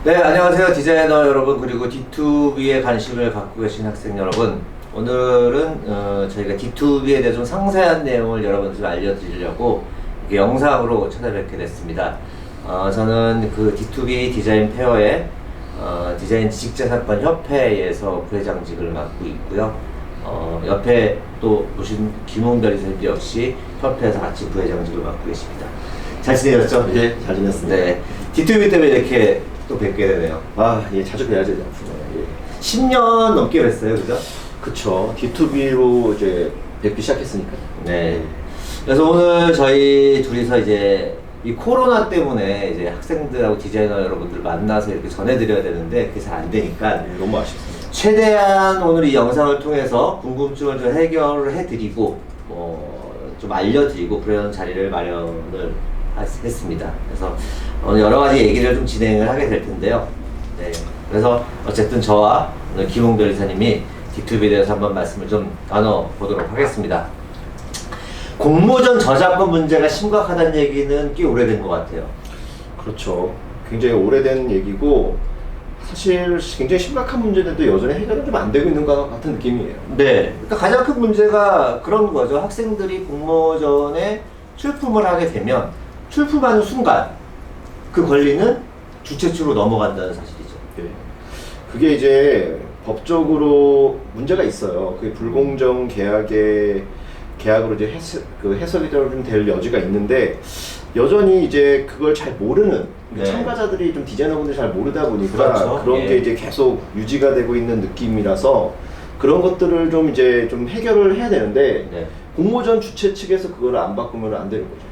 네, 안녕하세요. 디자이너 여러분, 그리고 D2B에 관심을 갖고 계신 학생 여러분. 오늘은 저희가 D2B에 대해 좀 상세한 내용을 여러분들 좀 알려드리려고 이렇게 영상으로 찾아뵙게 됐습니다. 저는 그 D2B 디자인 페어의 디자인 지식재산권 협회에서 부회장직을 맡고 있고요. 옆에 또 보신 김홍별 이사님 역시 협회에서 같이 부회장직을 맡고 계십니다. 잘 지내셨죠? 예, 잘 지냈습니다. 네. D2B 때문에 이렇게 또 뵙게 되네요. 예, 자주 뵈야죠, 앞으로. 예. 10년 넘게 뵀어요, 그죠? 그쵸. D2B로 이제 뵙기 시작했으니까요. 네. 그래서 오늘 저희 둘이서 이제 이 코로나 때문에 이제 학생들하고 디자이너 여러분들 만나서 이렇게 전해드려야 되는데 그게 잘 안 되니까 너무 아쉽습니다. 최대한 오늘 이 영상을 통해서 궁금증을 좀 해결을 해드리고 좀 알려드리고 그런 자리를 마련을 했습니다. 그래서 오늘 여러 가지 얘기를 좀 진행을 하게 될 텐데요. 네. 그래서 어쨌든 저와 오늘 김홍별 이사님이 D2B에 대해서 한번 말씀을 좀 나눠보도록 하겠습니다. 공모전 저작권 문제가 심각하다는 얘기는 꽤 오래된 것 같아요. 그렇죠. 굉장히 오래된 얘기고, 사실 굉장히 심각한 문제인데도 여전히 해결은 좀 안 되고 있는 것 같은 느낌이에요. 네. 그러니까 가장 큰 문제가 그런 거죠. 학생들이 공모전에 출품을 하게 되면 출품하는 순간 그 권리는 주최 측으로 넘어간다는 사실이죠. 예. 그게 이제 법적으로 문제가 있어요. 그게 불공정 계약으로 이제 해석이 좀 될 여지가 있는데, 여전히 이제 그걸 잘 모르는 네. 참가자들이 좀 디자이너분들이 잘 모르다 보니까 그렇죠. 그런 예. 게 이제 계속 유지가 되고 있는 느낌이라서 그런 것들을 좀 이제 좀 해결을 해야 되는데, 네. 공모전 주최 측에서 그걸 안 바꾸면 안 되는 거죠.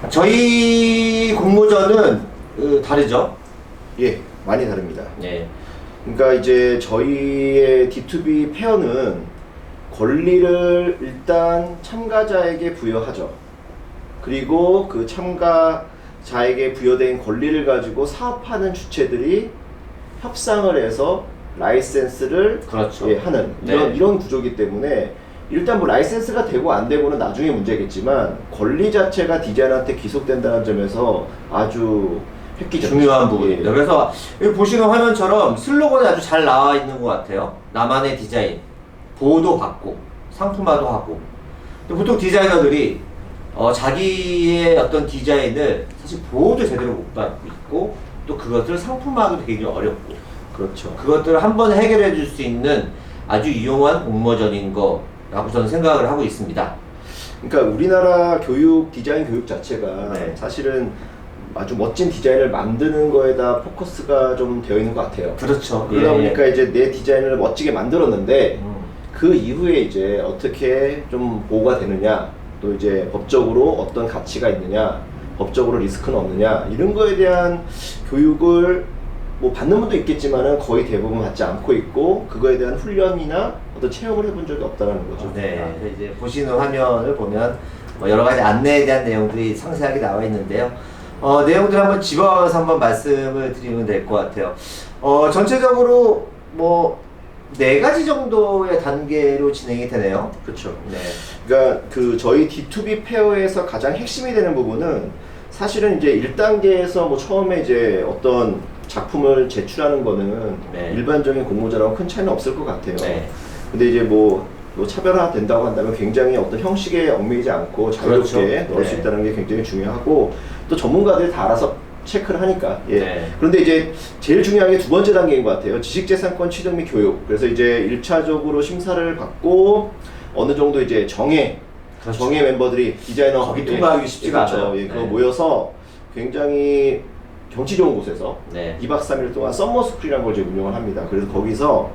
저희 공모전은 다르죠? 예, 많이 다릅니다. 네. 그러니까 이제 저희의 D2B 페어는 권리를 일단 참가자에게 부여하죠. 그리고 그 참가자에게 부여된 권리를 가지고 사업하는 주체들이 협상을 해서 라이센스를 그렇죠. 하는 네. 이런 구조이기 때문에, 일단 뭐 라이센스가 되고 안 되고는 나중에 문제겠지만 권리 자체가 디자이너한테 기속된다는 점에서 아주 획기적이죠. 중요한 부분입니다. 예. 그래서 여기 보시는 화면처럼 슬로건이 아주 잘 나와 있는 것 같아요. 나만의 디자인, 보호도 받고 상품화도 하고. 근데 보통 디자이너들이 자기의 어떤 디자인을 사실 보호도 제대로 못 받고 있고, 또 그것들을 상품화하기도 굉장히 어렵고, 그렇죠. 그것들을 한번 해결해 줄 수 있는 아주 유용한 공모전인 거라고 저는 생각을 하고 있습니다. 그러니까 우리나라 디자인 교육 자체가 네. 사실은 아주 멋진 디자인을 만드는 거에다 포커스가 좀 되어 있는 것 같아요. 그렇죠. 그러다 예, 보니까 이제 내 디자인을 멋지게 만들었는데 음. 그 이후에 이제 어떻게 좀 보호가 되느냐, 또 이제 법적으로 어떤 가치가 있느냐, 법적으로 리스크는 없느냐, 이런 거에 대한 교육을 뭐 받는 분도 있겠지만은 거의 대부분 받지 않고 있고, 그거에 대한 훈련이나 어떤 체험을 해본 적이 없다라는 거죠. 네, 이제 보시는 화면을 보면 여러 가지 안내에 대한 내용들이 상세하게 나와 있는데요. 내용들 한번 집어가면서 한번 말씀을 드리면 될 것 같아요. 전체적으로 뭐 4가지 정도의 단계로 진행이 되네요. 그렇죠. 네. 그러니까 저희 D2B 페어에서 가장 핵심이 되는 부분은 사실은 이제 1단계에서 뭐 처음에 이제 어떤 작품을 제출하는 거는 네. 일반적인 공모전하고 큰 차이는 없을 것 같아요. 네. 근데 이제 뭐 차별화 된다고 한다면 굉장히 어떤 형식에 얽매이지 않고 자유롭게 그렇죠. 넣을 네. 수 있다는 게 굉장히 중요하고, 또 전문가들이 다 알아서 체크를 하니까. 예. 네. 그런데 이제 제일 중요한 게 2번째 단계인 것 같아요. 지식재산권 취득 및 교육. 그래서 이제 1차적으로 심사를 받고 어느 정도 이제 정예 멤버들이 디자이너 거기 통과하기 쉽지가 그렇죠. 않아요. 그거 네. 모여서 굉장히 경치 좋은 곳에서 네. 2박 3일 동안 썸머스쿨이라는 걸 이제 운영을 합니다. 그래서 거기서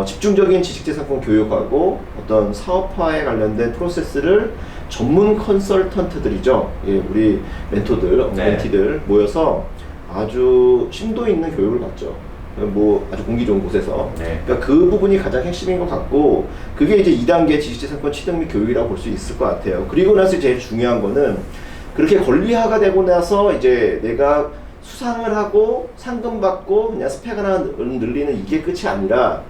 집중적인 지식재산권 교육하고 어떤 사업화에 관련된 프로세스를 전문 컨설턴트들이죠. 예, 우리 멘토들, 네. 멘티들 모여서 아주 심도 있는 교육을 받죠. 뭐 아주 공기 좋은 곳에서. 네. 그러니까 그 부분이 가장 핵심인 것 같고, 그게 이제 2단계 지식재산권 취득 및 교육이라고 볼 수 있을 것 같아요. 그리고 나서 제일 중요한 거는, 그렇게 권리화가 되고 나서 이제 내가 수상을 하고 상금 받고 그냥 스펙 하나 늘리는 이게 끝이 아니라,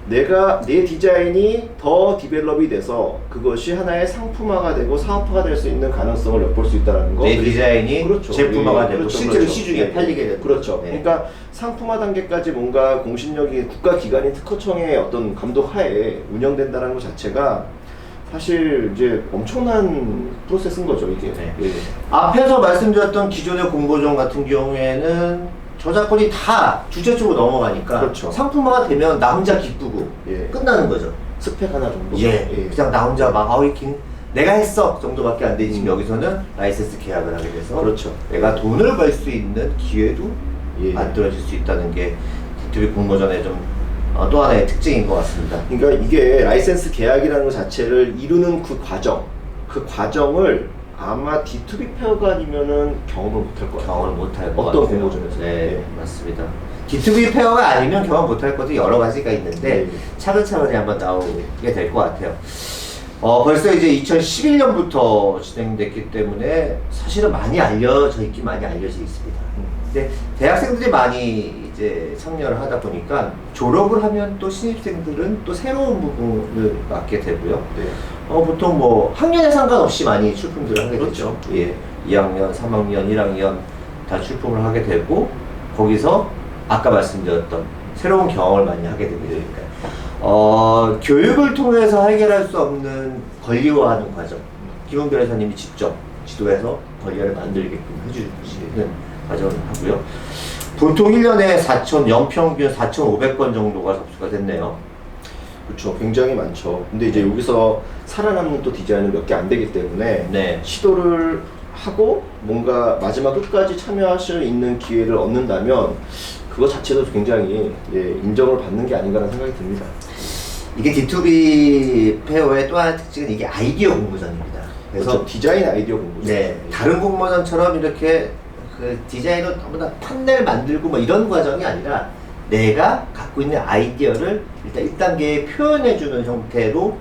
내가 내 디자인이 더 디벨롭이 돼서 그것이 하나의 상품화가 되고 사업화가 될 수 있는 가능성을 엿볼 수 있다는 거. 내 디자인이 그렇죠. 제품화가 되고 그렇죠. 실제로 그렇죠. 시중에 네. 팔리게 되고. 그렇죠. 네. 그러니까 상품화 단계까지 뭔가 공신력이 국가기관인 특허청의 어떤 감독 하에 운영된다는 것 자체가 사실 이제 엄청난 프로세스인 거죠, 이게. 네. 예. 앞에서 말씀드렸던 기존의 공모전 같은 경우에는 저작권이 다 주체 쪽으로 넘어가니까 그렇죠. 상품화가 되면 나 혼자 기쁘고 예. 끝나는 거죠. 스펙 하나 정도. 예. 그냥 나 혼자 막 내가 했어 정도밖에 안 되지. 지금 여기서는 라이센스 계약을 하게 돼서 그렇죠. 내가 돈을 벌 수 있는 기회도 예. 만들어질 수 있다는 게 D2B 공모전의 좀 또 하나의 특징인 것 같습니다. 그러니까 이게 라이센스 계약이라는 것 자체를 이루는 그 과정을 아마 D2B 페어가 아니면은 경험을 못할 거예요. 경험을 못할 것 어떤 같아요. 공모전에서. 네, 네. 맞습니다. D2B 페어가 아니면 경험 못할 것도 여러 가지가 있는데 네. 차근차근히 한번 나오게 될 것 같아요. 벌써 이제 2011년부터 진행됐기 때문에 사실은 많이 알려져 있습니다. 근데 대학생들이 많이 이제 참여를 하다 보니까 졸업을 하면 또 신입생들은 또 새로운 부분을 맡게 되고요. 네. 보통 뭐 학년에 상관없이 많이 출품들을 하게 그렇죠. 되죠. 예, 2학년, 3학년, 1학년 다 출품을 하게 되고 거기서 아까 말씀드렸던 새로운 경험을 많이 하게 됩니다. 교육을 통해서 해결할 수 없는 권리화하는 과정. 김훈 변호사님이 직접 지도해서 권리화를 만들게끔 해주시는 과정을 하고요. 보통 1년에 연평균 4,500건 정도가 접수가 됐네요. 그렇죠. 굉장히 많죠. 근데 이제 여기서 살아남는 또 디자인은 몇 개 안 되기 때문에 네. 시도를 하고 뭔가 마지막 끝까지 참여할 수 있는 기회를 얻는다면 그거 자체도 굉장히 인정을 받는 게 아닌가라는 생각이 듭니다. 이게 D2B 페어의 또 하나의 특징은 이게 아이디어 공모전입니다. 그래서 그렇죠. 디자인 아이디어 공부죠. 네, 다른 공모전처럼 이렇게 그 디자이너 너무나 판넬 만들고 뭐 이런 과정이 아니라 내가 갖고 있는 아이디어를 일단 1단계에 표현해주는 형태로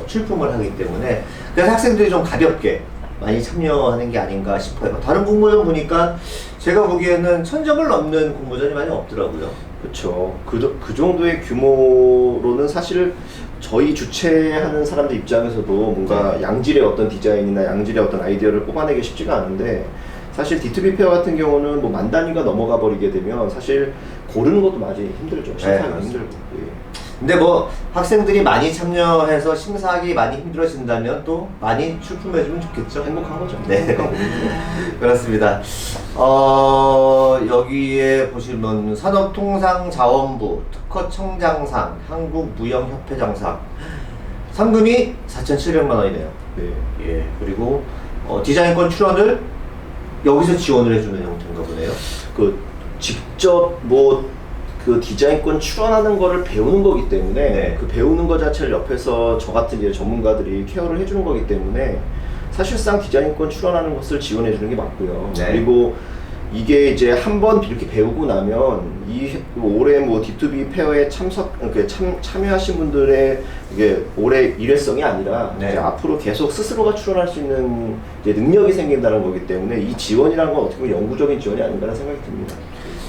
출품을 하기 때문에 그래서 학생들이 좀 가볍게 많이 참여하는 게 아닌가 싶어요. 다른 공모전 보니까 제가 보기에는 1000점을 넘는 공모전이 많이 없더라고요. 그렇죠. 그 정도의 규모로는 사실 저희 주최하는 사람들 입장에서도 뭔가 양질의 어떤 디자인이나 양질의 어떤 아이디어를 뽑아내기 쉽지가 않은데 사실 D2B 페어 같은 경우는 뭐 만 단위가 넘어가 버리게 되면 사실 고르는 것도 많이 힘들죠. 심사하기 네, 힘들고. 예. 근데 뭐 학생들이 많이 참여해서 심사하기 많이 힘들어진다면 또 많이 출품해주면 좋겠죠. 행복한 거죠. 네. 행복한 거죠. 그렇습니다. 여기에 보시면 산업통상자원부 특허청장상, 한국무형협회장상 상금이 4,700만 원이네요. 네. 예. 그리고 디자인권 출원을 여기서 지원을 해주는 형태인가 보네요. 직접 그 디자인권 출원하는 거를 배우는 거기 때문에 네. 그 배우는 거 자체를 옆에서 저 같은 이제 전문가들이 케어를 해주는 거기 때문에 사실상 디자인권 출원하는 것을 지원해 주는 게 맞고요. 네. 그리고 이게 이제 한번 이렇게 배우고 나면 올해 뭐 D2B 페어에 참여하신 분들의 이게 올해 일회성이 아니라 네. 이제 앞으로 계속 스스로가 출원할 수 있는 이제 능력이 생긴다는 거기 때문에 이 지원이라는 건 어떻게 보면 영구적인 지원이 아닌가라는 생각이 듭니다.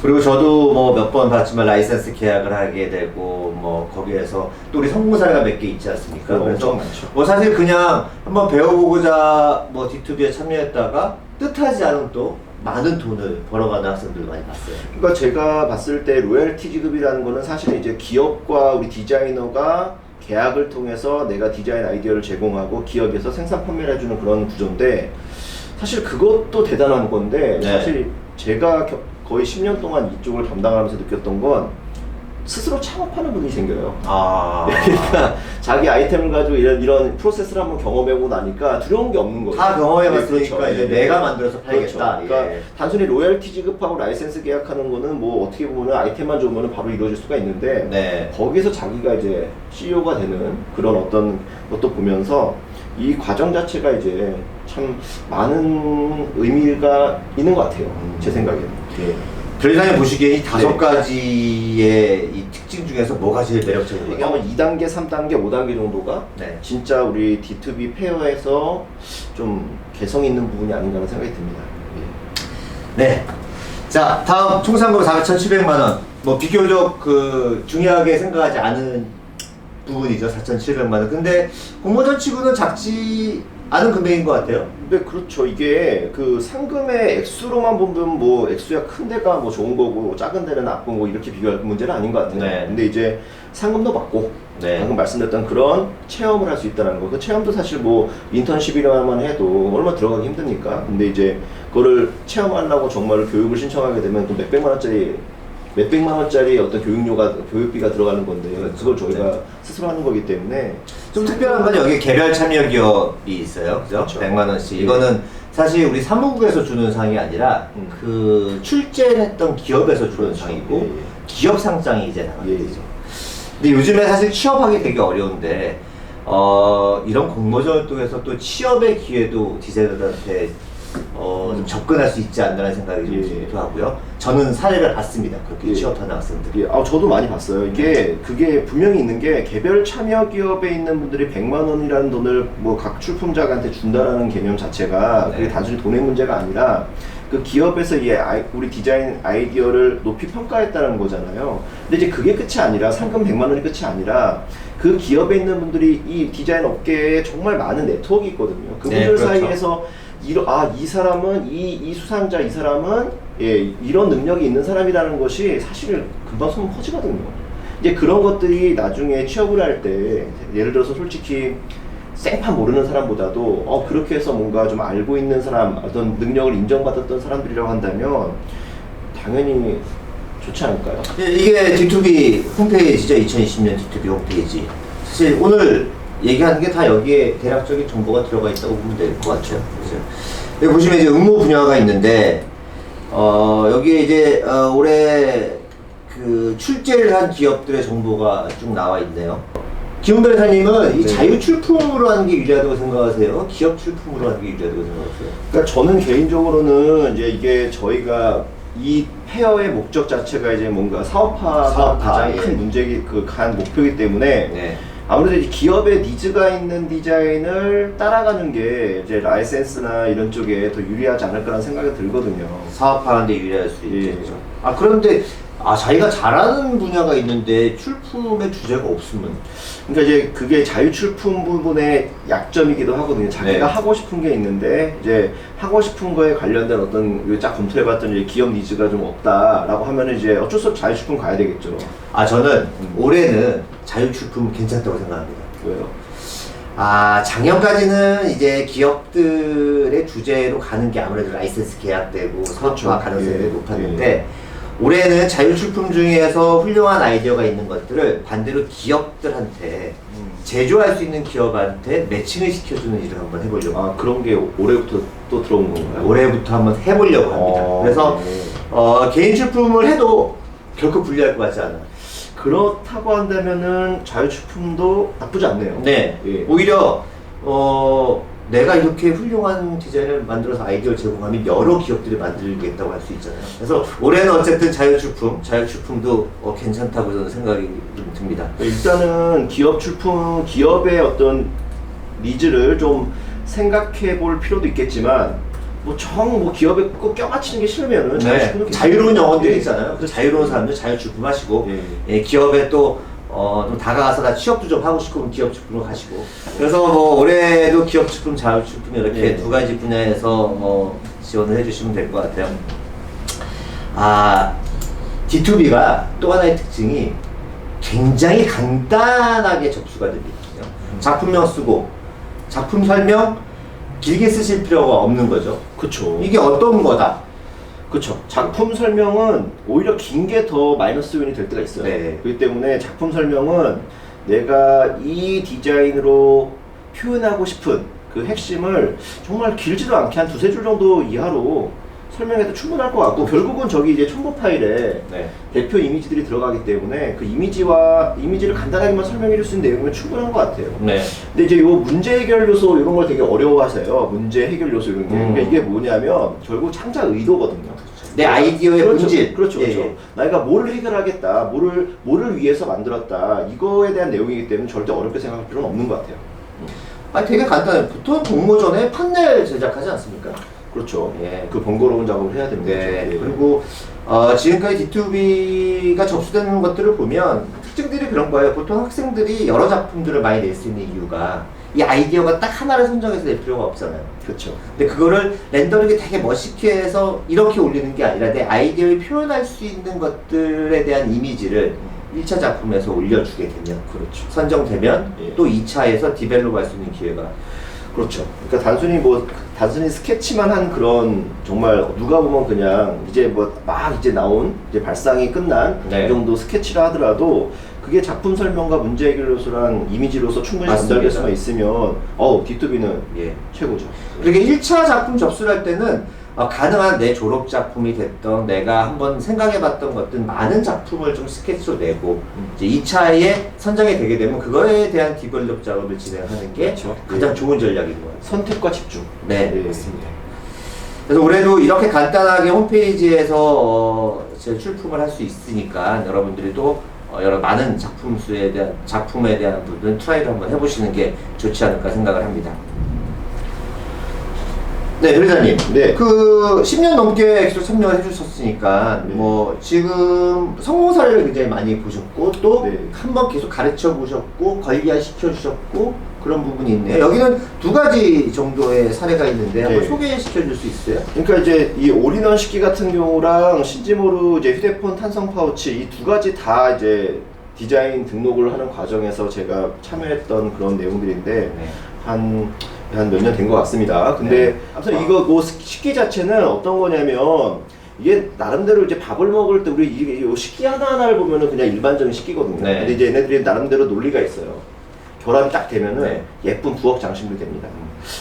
그리고 저도 뭐 몇 번 봤지만 라이센스 계약을 하게 되고 뭐 거기에서 또 우리 성공 사례가 몇 개 있지 않습니까? 엄청 그래서 많죠. 뭐 사실 그냥 한번 배워보고자 뭐 D2B에 참여했다가 뜻하지 않은 또 많은 돈을 벌어가는 학생들 많이 봤어요. 그러니까 제가 봤을 때 로열티 지급이라는 거는 사실 이제 기업과 우리 디자이너가 계약을 통해서 내가 디자인 아이디어를 제공하고 기업에서 생산 판매를 해주는 그런 구조인데 사실 그것도 대단한 건데 네. 사실 제가 거의 10년 동안 이쪽을 담당하면서 느꼈던 건 스스로 창업하는 분이 생겨요. 그러니까 자기 아이템을 가지고 이런 프로세스를 한번 경험해보고 나니까 두려운 게 없는 거죠. 다 경험해봤으니까 네, 그렇죠. 이제 내가 만들어서 팔겠다. 그렇죠. 그러니까 예. 단순히 로열티 지급하고 라이센스 계약하는 거는 뭐 어떻게 보면 아이템만 좋으면 바로 이루어질 수가 있는데 네. 거기서 자기가 이제 CEO가 되는 그런 어떤 것도 보면서 이 과정 자체가 이제 참 많은 의미가 있는 것 같아요. 제 생각에는. 예. 변호사님 보시기에 이 5가지의 네. 이 특징 중에서 뭐가 제일 매력적인가요? 이게 아마 2단계, 3단계, 5단계 정도가 네. 진짜 우리 D2B 페어에서 좀 개성 있는 부분이 아닌가라는 생각이 듭니다. 예. 네. 자, 다음 총 상금 4,700만 원. 뭐 비교적 그 중요하게 생각하지 않은 부분이죠. 4,700만 원. 근데 공모전 치고는 작지 않은 금액인 것 같아요. 네, 그렇죠. 이게 그 상금의 액수로만 보면 뭐 액수야 큰 데가 뭐 좋은 거고 작은 데는 나쁜 거고 이렇게 비교할 문제는 아닌 것 같아요. 네. 근데 이제 상금도 받고 네. 방금 말씀드렸던 그런 체험을 할 수 있다는 거. 그 체험도 사실 뭐 인턴십이라만 해도 얼마 들어가기 힘드니까. 근데 이제 그거를 체험하려고 정말 교육을 신청하게 되면 또 몇백만 원짜리 어떤 교육비가 들어가는 건데 그걸 저희가 네. 스스로 하는 거기 때문에 좀 특별한 건 여기 개별 참여 기업이 있어요. 그죠? 그렇죠. 100만 원씩. 예. 이거는 사실 우리 사무국에서 주는 상이 아니라 그 출전했던 기업에서 주는 상이고 예, 예. 기업 상장이 이제 나가게 예, 예. 되죠. 근데 요즘에 사실 취업하기 되게 어려운데 이런 공모전 활동에서 또 취업의 기회도 디자이너들한테 좀 접근할 수 있지 않나라는 생각이 좀 예. 들기도 하고요. 저는 사례를 봤습니다. 그렇게 예. 취업하는 학생들. 예, 저도 많이 봤어요. 그게 분명히 있는 게 개별 참여 기업에 있는 분들이 100만 원이라는 돈을 뭐 각 출품작한테 준다라는 개념 자체가 그게 네. 단순히 돈의 문제가 아니라 그 기업에서 우리 디자인 아이디어를 높이 평가했다는 거잖아요. 근데 이제 그게 끝이 아니라 상금 100만 원이 끝이 아니라 그 기업에 있는 분들이 이 디자인 업계에 정말 많은 네트워크 있거든요. 그분들 네, 그렇죠. 사이에서 이 사람은 이 수상자 이 사람은 이런 능력이 있는 사람이라는 것이 사실 금방 소문 퍼지거든요. 이제 그런 것들이 나중에 취업을 할 때 예를 들어서 솔직히 생판 모르는 사람보다도 그렇게 해서 뭔가 좀 알고 있는 사람 어떤 능력을 인정받았던 사람들이라고 한다면 당연히 좋지 않을까요? 이게 D2B 홈페이지죠. 2020년 D2B 홈페이지. 사실 오늘 얘기하는 게 다 여기에 대략적인 정보가 들어가 있다고 보면 될 것 같죠. 그죠? 여기 보시면 이제 응모 분야가 있는데, 여기에 이제, 올해 그 출제를 한 기업들의 정보가 쭉 나와 있네요. 김훈 변호사님은 이 네. 자유 출품으로 하는 게 유리하다고 생각하세요? 기업 출품으로 하는 게 유리하다고 생각하세요? 그러니까 저는 개인적으로는 이제 이게 저희가 이 페어의 목적 자체가 이제 뭔가 사업화가 사업화, 가장 예. 큰 문제기 간 목표이기 때문에 네. 아무래도 이제 기업의 니즈가 있는 디자인을 따라가는 게 이제 라이센스나 이런 쪽에 더 유리하지 않을까라는 생각이 들거든요. 사업하는데 유리할 수 예. 있겠죠. 그런데 자기가 잘하는 분야가 있는데 출품의 주제가 없으면 그러니까 이제 그게 자유 출품 부분의 약점이기도 하거든요. 자기가 네. 하고 싶은 게 있는데 이제 하고 싶은 거에 관련된 어떤 쫙 검토해봤더니 기업 니즈가 좀 없다라고 하면은 이제 어쩔 수 없이 자유 출품 가야 되겠죠. 저는 올해는 자유 출품 괜찮다고 생각합니다. 왜요? 작년까지는 이제 기업들의 주제로 가는 게 아무래도 라이센스 계약되고 사업화 그렇죠. 가능성이 예. 높았는데 올해는 자유 출품 중에서 훌륭한 아이디어가 있는 것들을 반대로 기업들한테 제조할 수 있는 기업한테 매칭을 시켜주는 일을 한번 해보려고 합니다. 그런 게 올해부터 또 들어온 건가요? 올해부터 한번 해보려고 합니다. 그래서 네. 개인 출품을 해도 결코 불리할 것 같지 않아요. 그렇다고 한다면은 자유 출품도 나쁘지 않네요. 네, 예. 오히려 내가 이렇게 훌륭한 디자인을 만들어서 아이디어를 제공하면 여러 기업들이 만들겠다고 할 수 있잖아요. 그래서 올해는 어쨌든 자유 출품도 괜찮다고 저는 생각이 좀 듭니다. 일단은 기업의 어떤 니즈를 좀 생각해 볼 필요도 있겠지만 뭐 기업에 꼭 껴맞추는 게 싫으면은 자유 출품도 네, 자유로운 영혼들이 예. 있잖아요. 그래서 자유로운 사람들 자유 출품하시고 예. 기업에 또 좀 다가가서 나 취업도 좀 하고 싶으면 기업 출품으로 가시고 그래서 뭐 올해도 기업 출품, 자유 출품 이렇게 예. 두 가지 분야에서 지원을 해주시면 될 것 같아요. D2B가 또 하나의 특징이 굉장히 간단하게 접수가 됩니다. 작품명 쓰고 작품 설명 길게 쓰실 필요가 없는 거죠. 그쵸. 이게 어떤 거다? 그렇죠. 작품 설명은 오히려 긴 게 더 마이너스 요인이 될 때가 있어요. 네. 그렇기 때문에 작품 설명은 내가 이 디자인으로 표현하고 싶은 그 핵심을 정말 길지도 않게 한 두세 줄 정도 이하로 설명해도 충분할 것 같고 결국은 저기 이제 첨부 파일에 네. 대표 이미지들이 들어가기 때문에 그 이미지를 간단하게만 설명해 줄 수 있는 내용이면 충분한 것 같아요. 네. 근데 이제 요 문제 해결 요소 이런 걸 되게 어려워하세요. 문제 해결 요소 이런 게. 그러니까 이게 뭐냐면 결국 창작 의도거든요. 내 아이디어의 그렇죠. 본질. 그렇죠. 예, 그렇죠. 예. 내가 뭐를 해결하겠다, 뭐를 위해서 만들었다. 이거에 대한 내용이기 때문에 절대 어렵게 생각할 필요는 없는 것 같아요. 되게 간단해요. 보통 공모전에 판넬 제작하지 않습니까? 그렇죠. 예. 그 번거로운 작업을 해야 됩니다. 네. 예. 그리고 지금까지 D2B가 접수되는 것들을 보면 특징들이 그런 거예요. 보통 학생들이 여러 작품들을 많이 낼 수 있는 이유가 이 아이디어가 딱 하나를 선정해서 낼 필요가 없잖아요. 그렇죠. 근데 그거를 렌더링이 되게 멋있게 해서 이렇게 올리는 게 아니라 내 아이디어를 표현할 수 있는 것들에 대한 이미지를 1차 작품에서 올려주게 되면, 그렇죠. 선정되면 예. 또 2차에서 디벨롭할 수 있는 기회가. 그렇죠. 그러니까 단순히 스케치만 한 그런 정말 누가 보면 그냥 이제 막 이제 나온 이제 발상이 끝난 네. 이 정도 스케치를 하더라도 그게 작품 설명과 문제 해결로서랑 이미지로서 충분히 맞습니다. 전달될 수만 있으면 D2B는 예. 최고죠. 그러니까 1차 작품 접수를 할 때는 가능한 내 졸업 작품이 됐던 내가 한번 생각해봤던 것들 많은 작품을 좀 스케치로 내고 이제 2차에 선정이 되게 되면 그거에 대한 디벨롭 작업을 진행하는 게 그렇죠. 가장 좋은 전략인 것 같아요. 선택과 집중. 네, 예. 맞습니다. 그래서 올해도 이렇게 간단하게 홈페이지에서 출품을 할 수 있으니까 여러분들이 또 여러 많은 작품에 대한 부분 트라이를 한번 해보시는 게 좋지 않을까 생각을 합니다. 네, 회장님. 네. 그 10년 넘게 계속 참여를 해주셨으니까 네. 뭐 지금 성공 사례를 굉장히 많이 보셨고 또 네. 한번 계속 가르쳐 보셨고 관리화 시켜 주셨고 그런 부분이 있네요. 여기는 두 가지 정도의 사례가 있는데 한번 네. 소개시켜 줄 수 있어요? 그러니까 이제 이 올인원 식기 같은 경우랑 신지모루 이제 휴대폰 탄성 파우치 이 두 가지 다 이제 디자인 등록을 하는 과정에서 제가 참여했던 그런 내용들인데 네. 한 몇 년 된 것 같습니다. 근데 네. 아무튼 이거 식기 자체는 어떤 거냐면 이게 나름대로 이제 밥을 먹을 때 우리 이 식기 하나하나를 보면은 그냥 일반적인 식기거든요. 네. 근데 이제 얘네들이 나름대로 논리가 있어요. 결함이 딱 되면은 네. 예쁜 부엌 장식물이 됩니다.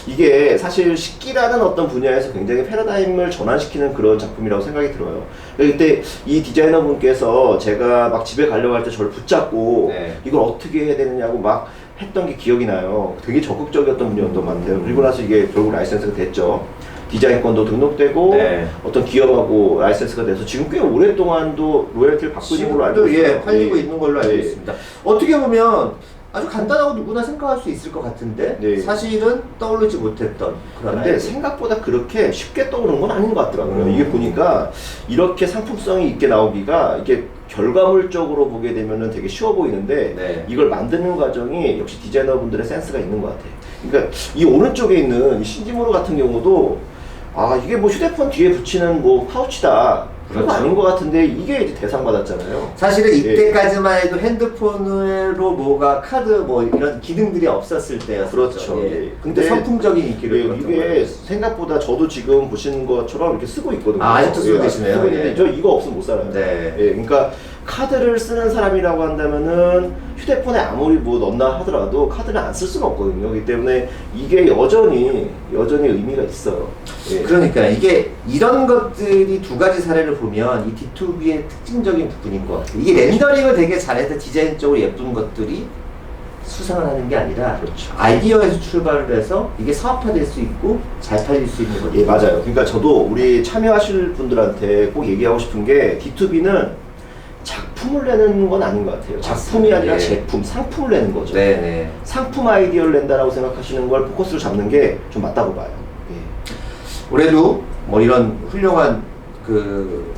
이게 사실 식기라는 어떤 분야에서 굉장히 패러다임을 전환시키는 그런 작품이라고 생각이 들어요. 그때 이 디자이너분께서 제가 막 집에 가려고 할 때 저를 붙잡고 네. 이걸 어떻게 해야 되느냐고 막 했던 게 기억이 나요. 되게 적극적이었던 분이었던 것 같아요. 그리고 나서 이게 결국 라이센스가 됐죠. 디자인권도 등록되고 네. 어떤 기업하고 라이센스가 돼서 지금 꽤 오랫동안도 로열티를 받고 있는 걸로 알고 지금도 있어요. 예, 팔리고 있는 걸로 알고 예. 있습니다. 어떻게 보면 아주 간단하고 누구나 생각할 수 있을 것 같은데 네. 사실은 떠오르지 못했던 그런 근데 아이디어. 생각보다 그렇게 쉽게 떠오르는 건 아닌 것 같더라고요. 이게 음. 보니까 이렇게 상품성이 있게 나오기가 이게 결과물적으로 보게 되면은 되게 쉬워 보이는데 네. 이걸 만드는 과정이 역시 디자이너분들의 센스가 있는 것 같아요. 그러니까 이 오른쪽에 있는 이 신지모로 같은 경우도 이게 뭐 휴대폰 뒤에 붙이는 뭐 파우치다. 그런 거 그렇죠. 아닌 것 같은데 이게 이제 대상 받았잖아요. 사실은 예. 이때까지만 해도 핸드폰으로 뭐가 카드 뭐 이런 기능들이 없었을 때였었죠. 그렇죠. 예. 예. 근데 선풍적인 인기를 끌었던 이게 거예요. 생각보다 저도 지금 보시는 것처럼 이렇게 쓰고 있거든요. 아직도 쓰고 계시네요. 쓰고 있는데 예. 저 이거 없으면 못 살아요. 네. 예, 그러니까 카드를 쓰는 사람이라고 한다면은 휴대폰에 아무리 뭐 넣나 하더라도 카드를 안 쓸 수는 없거든요. 그렇기 때문에 이게 여전히 의미가 있어요. 예. 그러니까 이게 이런 것들이 두 가지 사례를 보면 이 D2B의 특징적인 부분인 것 같아요. 이게 렌더링을 되게 잘해서 디자인적으로 예쁜 것들이 수상을 하는 게 아니라 그렇죠. 아이디어에서 출발을 해서 이게 사업화될 수 있고 잘 팔릴 수 있는 거죠. 예, 맞아요. 그러니까 저도 우리 참여하실 분들한테 꼭 얘기하고 싶은 게 D2B는 작품을 내는 건 아닌 것 같아요. 작품이 아니라 예. 제품, 상품을 내는 거죠. 네네. 상품 아이디어를 낸다라고 생각하시는 걸 포커스를 잡는 게 좀 맞다고 봐요. 예. 올해도 뭐 이런 훌륭한 그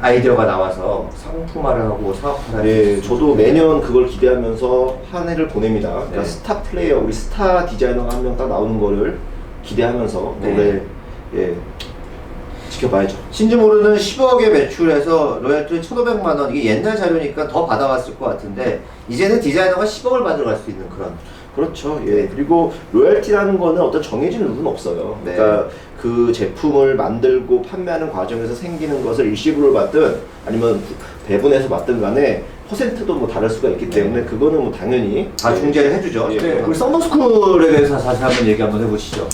아이디어가 나와서 상품화를 하고 사업화를 예, 저도 매년 그걸 기대하면서 한 해를 보냅니다. 그러니까 네. 스타 플레이어, 우리 스타 디자이너가 한 명 딱 나오는 거를 기대하면서 네. 올해 예, 지켜봐야죠. 신지모르는 10억에 매출해서 로열티 1,500만 원. 이게 옛날 자료니까 더 받아왔을 것 같은데 이제는 디자이너가 10억을 받으러 갈 수 있는 그런. 그렇죠. 예. 그리고 로열티라는 거는 어떤 정해진 룰은 없어요. 네. 그러니까 그 제품을 만들고 판매하는 과정에서 생기는 것을 일시불을 받든 아니면 배분해서 받든 간에 퍼센트도 뭐 다를 수가 있기 때문에 그거는 뭐 당연히 다 중재를 해주죠. 예. 네. 우리 썸머스쿨에 대해서 다시 한번 얘기 한번 해보시죠.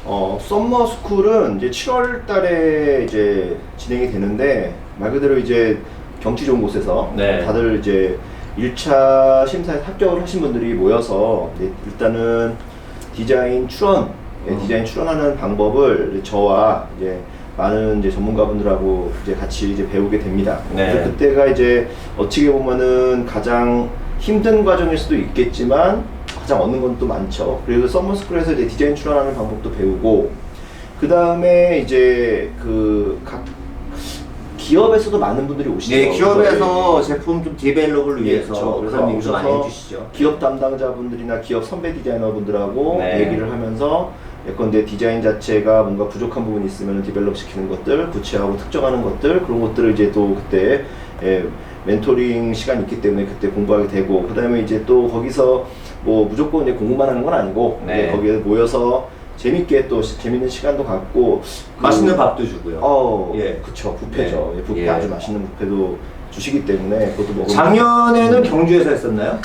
썸머 스쿨은 이제 7월 달에 이제 진행이 되는데 말 그대로 이제 경치 좋은 곳에서 네. 다들 이제 1차 심사에 합격을 하신 분들이 모여서 일단은 디자인 출원, 디자인 출원하는 방법을 저와 이제 많은 이제 전문가분들하고 이제 같이 이제 배우게 됩니다. 네. 그래서 그때가 이제 어떻게 보면은 가장 힘든 과정일 수도 있겠지만 가장 얻는 건 또 많죠. 그리고 서머스쿨에서 이제 디자인 출원하는 방법도 배우고 그 다음에 이제 그 각 기업에서도 많은 분들이 오시죠. 네, 기업에서 제품 좀 디벨롭을 위해서 그렇죠. 그런 얘기도 오셔서 많이 해주시죠. 기업 담당자분들이나 기업 선배 디자이너분들하고 네. 얘기를 하면서 예컨대 디자인 자체가 뭔가 부족한 부분이 있으면 디벨롭 시키는 것들, 구체하고 특정하는 것들, 그런 것들을 이제 또 그때 멘토링 시간이 있기 때문에 그때 공부하게 되고, 그 다음에 이제 또 거기서 뭐 무조건 이제 공부만 하는 건 아니고 네. 이제 거기에 모여서 재밌게 또 재밌는 시간도 갖고 맛있는 밥도 주고요. 예, 그쵸. 뷔페죠. 예. 예, 뷔페 예. 아주 맛있는 뷔페도 주시기 때문에 그것도 먹으면 작년에는 경주에서 했었나요?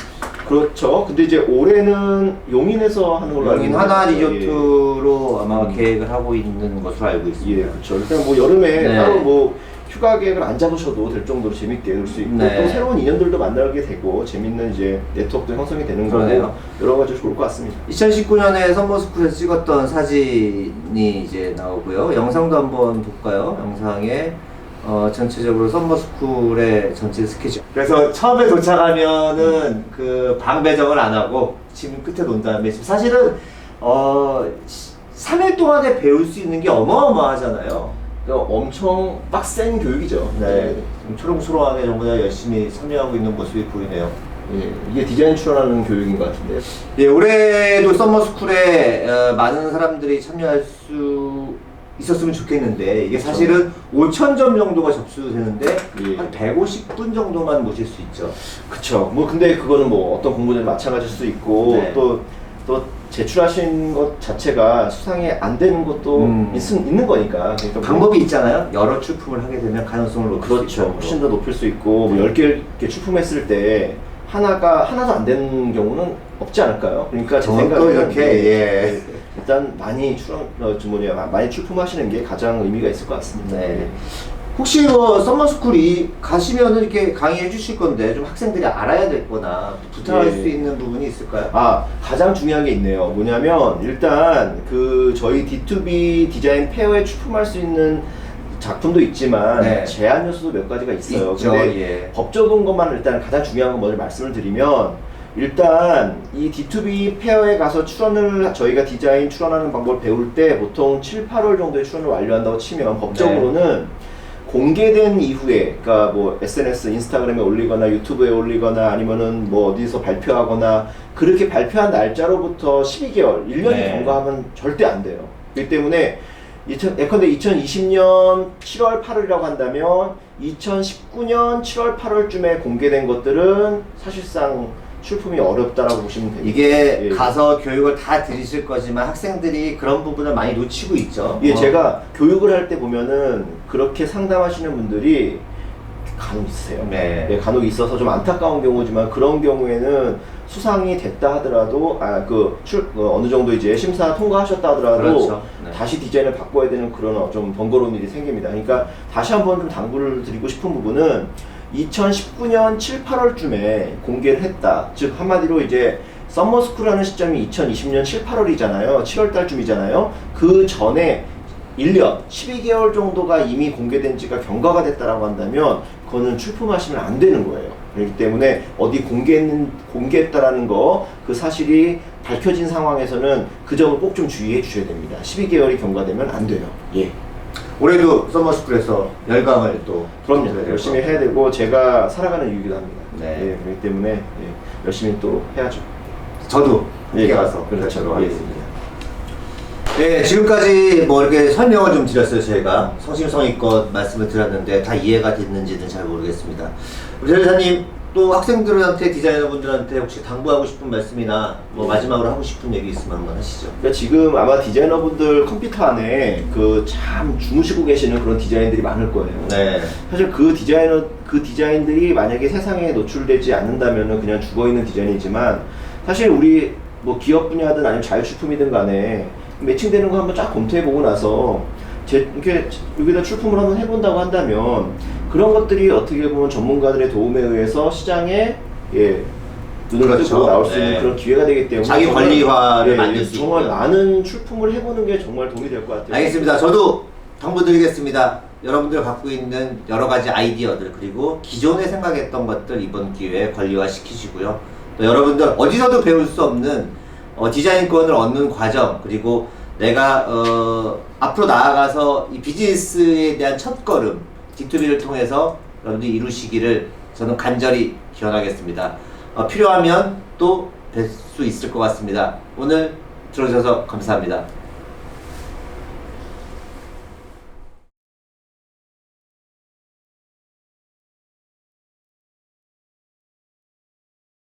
그렇죠. 근데 이제 올해는 용인에서 하는 걸로 알고 여긴 있는데, 하나 예. 리조트로 아마 계획을 하고 있는 것으로 알고 있습니다. 예, 그렇죠. 일단 뭐 여름에 네. 따로 뭐 휴가 계획을 안 잡으셔도 될 정도로 재밌게 놀 수 있고 네. 또 새로운 인연들도 만나게 되고 재밌는 이제 네트워크도 형성이 되는 그러네요. 거고 여러 가지 좋을 것 같습니다. 2019년에 썸머스쿨에서 찍었던 사진이 이제 나오고요. 영상도 한번 볼까요? 영상에 전체적으로 썸머스쿨의 전체 스케줄. 그래서 처음에 도착하면은 그 방 배정을 안 하고 집 끝에 놓은 다음에 지금 사실은 3일 동안에 배울 수 있는 게 어마어마하잖아요. 그러니까 엄청 빡센 교육이죠. 네. 초롱초롱하게 정말 열심히 참여하고 있는 모습이 보이네요. 예, 이게 디자인 출연하는 교육인 것 같은데요. 예, 올해도 썸머스쿨에 많은 사람들이 참여할 수 있었으면 좋겠는데 이게 사실은 5,000점 정도가 접수되는데 예. 한 150분 정도만 모실 수 있죠. 그쵸. 뭐 근데 그거는 뭐 어떤 공부든 마찬가지일 수 있고 네. 또 제출하신 것 자체가 수상이 안 되는 것도 있는 거니까. 그러니까 뭐 방법이 있잖아요. 여러 출품을 하게 되면 가능성을 높일 수 그렇죠. 있죠. 훨씬 더 높일 수 있고 뭐 10개 이렇게 출품했을 때 하나도 안 되는 경우는 없지 않을까요? 그러니까 제 또 생각에는 이렇게 예. 일단 많이 많이 출품하시는 게 가장 의미가 있을 것 같습니다. 네. 혹시 뭐 썸머스쿨이 가시면은 이렇게 강의해 주실 건데 좀 학생들이 알아야 될 거나 부탁할 예. 수 있는 부분이 있을까요? 가장 중요한 게 있네요. 뭐냐면 일단 그 저희 D2B 디자인 페어에 출품할 수 있는 작품도 있지만 네. 제한 요소도 몇 가지가 있어요. 있죠, 근데 예. 법적인 것만 일단 가장 중요한 거 먼저 말씀을 드리면, 일단 이 D2B 페어에 가서 저희가 디자인 출원하는 방법을 배울 때 보통 7, 8월 정도에 출원을 완료한다고 치면 법적으로는 공개된 이후에, 그러니까 뭐 SNS, 인스타그램에 올리거나 유튜브에 올리거나 아니면은 뭐 어디서 발표하거나 그렇게 발표한 날짜로부터 12개월, 1년이 네. 경과하면 절대 안 돼요. 그렇기 때문에 예컨대 2020년 7월 8월이라고 한다면 2019년 7월 8월쯤에 공개된 것들은 사실상 출품이 어렵다라고 보시면 됩니다. 이게 예. 가서 교육을 다 들으실 거지만 학생들이 그런 부분을 많이 놓치고 있죠. 예, 제가 교육을 할 때 보면은 그렇게 상담하시는 분들이 간혹 있으세요. 네. 예, 간혹 있어서 좀 안타까운 경우지만 그런 경우에는 수상이 됐다 하더라도 어느 정도 이제 심사 통과하셨다 하더라도 그렇죠. 네. 다시 디자인을 바꿔야 되는 그런 좀 번거로운 일이 생깁니다. 그러니까 다시 한번 좀 당부를 드리고 싶은 부분은 2019년 7, 8월쯤에 공개를 했다. 즉 한마디로 이제 썸머스쿨하는 시점이 2020년 7, 8월이잖아요. 7월 달쯤이잖아요. 그 전에 1년, 12개월 정도가 이미 공개된 지가 경과가 됐다라고 한다면 그거는 출품하시면 안 되는 거예요. 그렇기 때문에 어디 공개했다라는 거, 그 사실이 밝혀진 상황에서는 그 점을 꼭 좀 주의해 주셔야 됩니다. 12개월이 경과되면 안 돼요. 예. 올해도 썸머스쿨에서 열강을 또 그럼요. 드려야 열심히 될 것 해야 되고 제가 살아가는 이유기도 합니다. 네. 예, 그렇기 때문에 열심히 또 해야죠. 같고. 저도 함께 가서 그렇죠. 뵙도록 하겠습니다. 네, 지금까지 뭐 이렇게 설명을 좀 드렸어요. 저희가 성심성의껏 말씀을 드렸는데 다 이해가 됐는지는 잘 모르겠습니다. 우리 대리사님, 또 학생들한테, 디자이너분들한테 혹시 당부하고 싶은 말씀이나 뭐 마지막으로 하고 싶은 얘기 있으면 한번 하시죠. 그러니까 지금 아마 디자이너분들 컴퓨터 안에 그 참 주무시고 계시는 그런 디자인들이 많을 거예요. 네. 사실 그 디자인들이 만약에 세상에 노출되지 않는다면은 그냥 죽어 있는 디자인이지만, 사실 우리 뭐 기업 분야든 아니면 자유출품이든 간에 매칭되는 거 한번 쫙 검토해보고 나서 이렇게 여기다 출품을 한번 해본다고 한다면 그런 것들이 어떻게 보면 전문가들의 도움에 의해서 시장에 눈을 그렇죠. 뜨고 나올 수 있는 네. 그런 기회가 되기 때문에 자기 정말, 권리화를 만들 수 정말 있고요. 많은 출품을 해보는 게 정말 도움이 될 것 같아요. 알겠습니다. 저도 당부드리겠습니다. 여러분들 갖고 있는 여러 가지 아이디어들, 그리고 기존에 생각했던 것들 이번 기회에 권리화 시키시고요. 또 여러분들 어디서도 배울 수 없는 디자인권을 얻는 과정, 그리고 내가 앞으로 나아가서 이 비즈니스에 대한 첫걸음 D2B를 통해서 여러분들이 이루시기를 저는 간절히 기원하겠습니다. 필요하면 또 뵐 수 있을 것 같습니다. 오늘 들어주셔서 감사합니다.